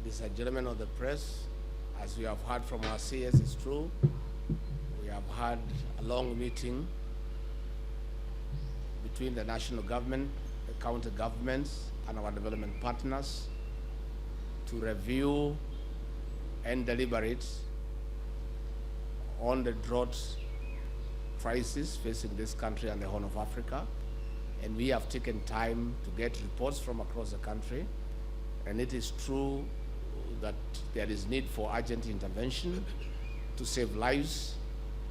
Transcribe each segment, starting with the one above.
Ladies and gentlemen of the press, as we have heard from our CS, it's true. We have had a long meeting between the national government, the county governments, and our development partners to review and deliberate on the drought crisis facing this country and the Horn of Africa. And we have taken time to get reports from across the country. And it is true that there is need for urgent intervention to save lives,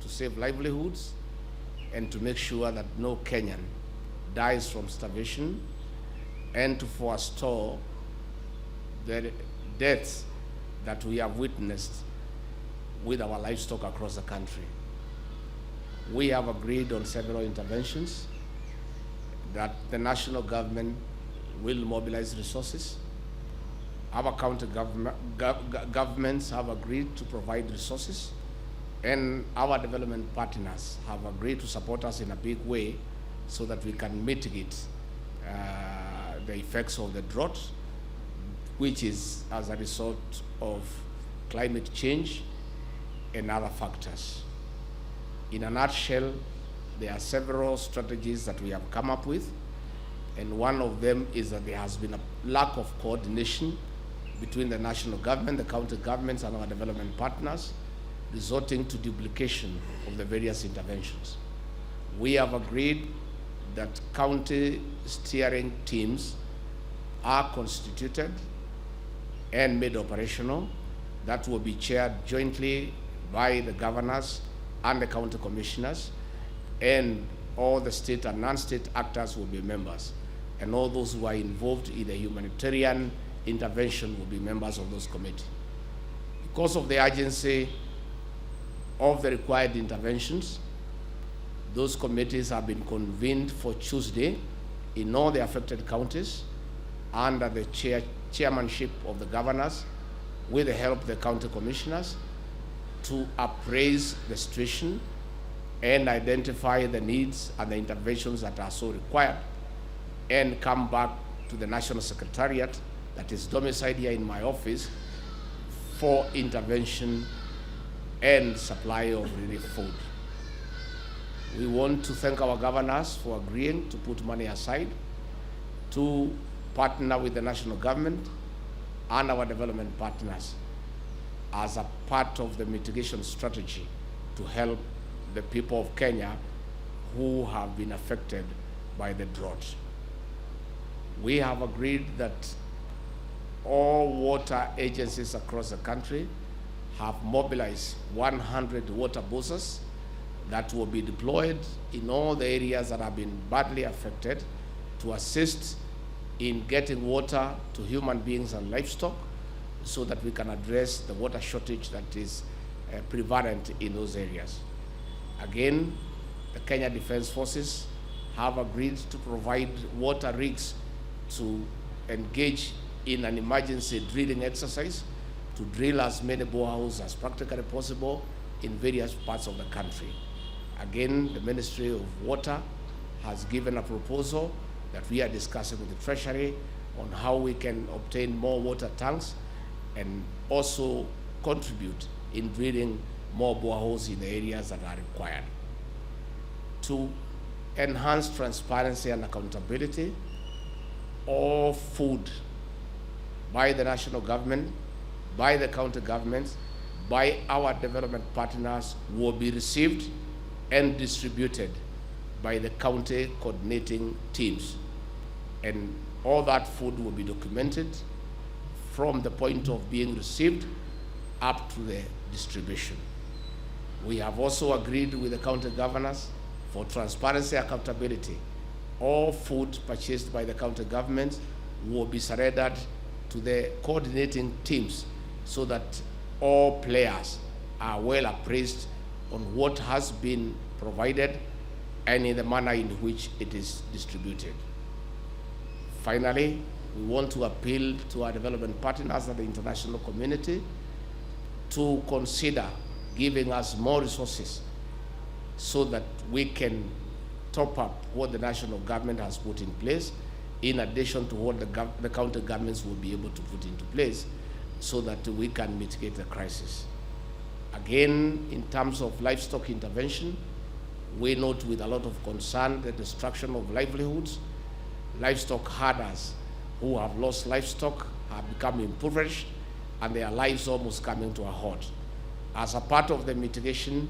to save livelihoods, and to make sure that no Kenyan dies from starvation, and to forestall the deaths that we have witnessed with our livestock across the country. We have agreed on several interventions that the national government will mobilize resources. Our county governments have agreed to provide resources, and our development partners have agreed to support us in a big way so that we can mitigate the effects of the drought, which is as a result of climate change and other factors. In a nutshell, there are several strategies that we have come up with, and one of them is that there has been a lack of coordination between the national government, the county governments, and our development partners, resulting to duplication of the various interventions. We have agreed that county steering teams are constituted and made operational. That will be chaired jointly by the governors and the county commissioners, and all the state and non-state actors will be members, and all those who are involved in the humanitarian intervention will be members of those committees. Because of the urgency of the required interventions, those committees have been convened for Tuesday in all the affected counties under the chairmanship of the governors, with the help of the county commissioners, to appraise the situation and identify the needs and the interventions that are so required, and come back to the National Secretariat that is domiciled here in my office for intervention and supply of relief food. We want to thank our governors for agreeing to put money aside to partner with the national government and our development partners as a part of the mitigation strategy to help the people of Kenya who have been affected by the drought. We have agreed that all water agencies across the country have mobilized 100 water buses that will be deployed in all the areas that have been badly affected to assist in getting water to human beings and livestock, so that we can address the water shortage that is prevalent in those areas. Again, the Kenya Defense Forces have agreed to provide water rigs to engage in an emergency drilling exercise to drill as many boreholes as practically possible in various parts of the country. Again, the Ministry of Water has given a proposal that we are discussing with the Treasury on how we can obtain more water tanks and also contribute in drilling more boreholes in the areas that are required. To enhance transparency and accountability, all food by the national government, by the county governments, by our development partners will be received and distributed by the county coordinating teams. And all that food will be documented from the point of being received up to the distribution. We have also agreed with the county governors for transparency and accountability. All food purchased by the county governments will be surrendered to the coordinating teams so that all players are well appraised on what has been provided and in the manner in which it is distributed. Finally, we want to appeal to our development partners and the international community to consider giving us more resources so that we can top up what the national government has put in place, in addition to what the county governments will be able to put into place, so that we can mitigate the crisis. Again, in terms of livestock intervention, we note with a lot of concern the destruction of livelihoods. Livestock herders who have lost livestock have become impoverished and their lives almost coming to a halt. As a part of the mitigation,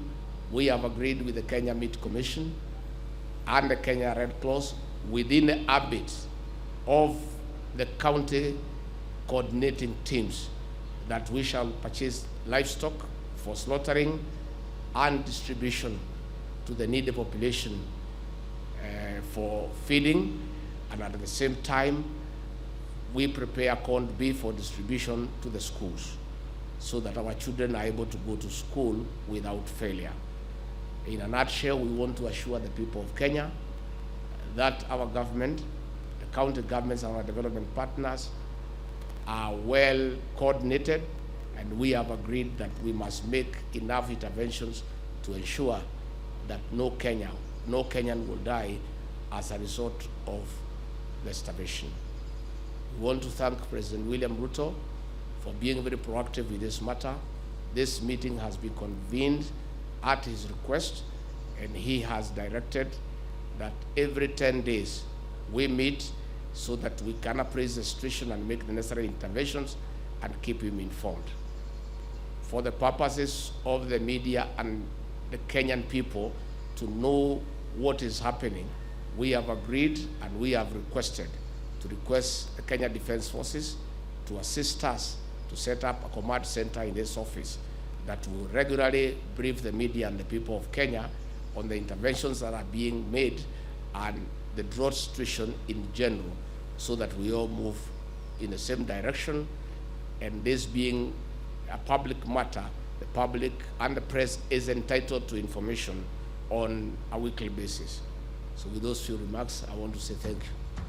we have agreed with the Kenya Meat Commission and the Kenya Red Cross within the ambit of the county coordinating teams that we shall purchase livestock for slaughtering and distribution to the needy population for feeding, and at the same time, we prepare corned beef for distribution to the schools so that our children are able to go to school without failure. In a nutshell, we want to assure the people of Kenya that our government, the county governments and our development partners are well coordinated, and we have agreed that we must make enough interventions to ensure that no Kenyan will die as a result of the starvation. We want to thank President William Ruto for being very proactive with this matter. This meeting has been convened at his request, and he has directed that every 10 days we meet so that we can appraise the situation and make the necessary interventions and keep him informed. For the purposes of the media and the Kenyan people to know what is happening, we have agreed and we have requested the Kenya Defense Forces to assist us to set up a command center in this office that will regularly brief the media and the people of Kenya on the interventions that are being made and the drought situation in general, so that we all move in the same direction. And this being a public matter, the public and the press is entitled to information on a weekly basis. So with those few remarks, I want to say thank you.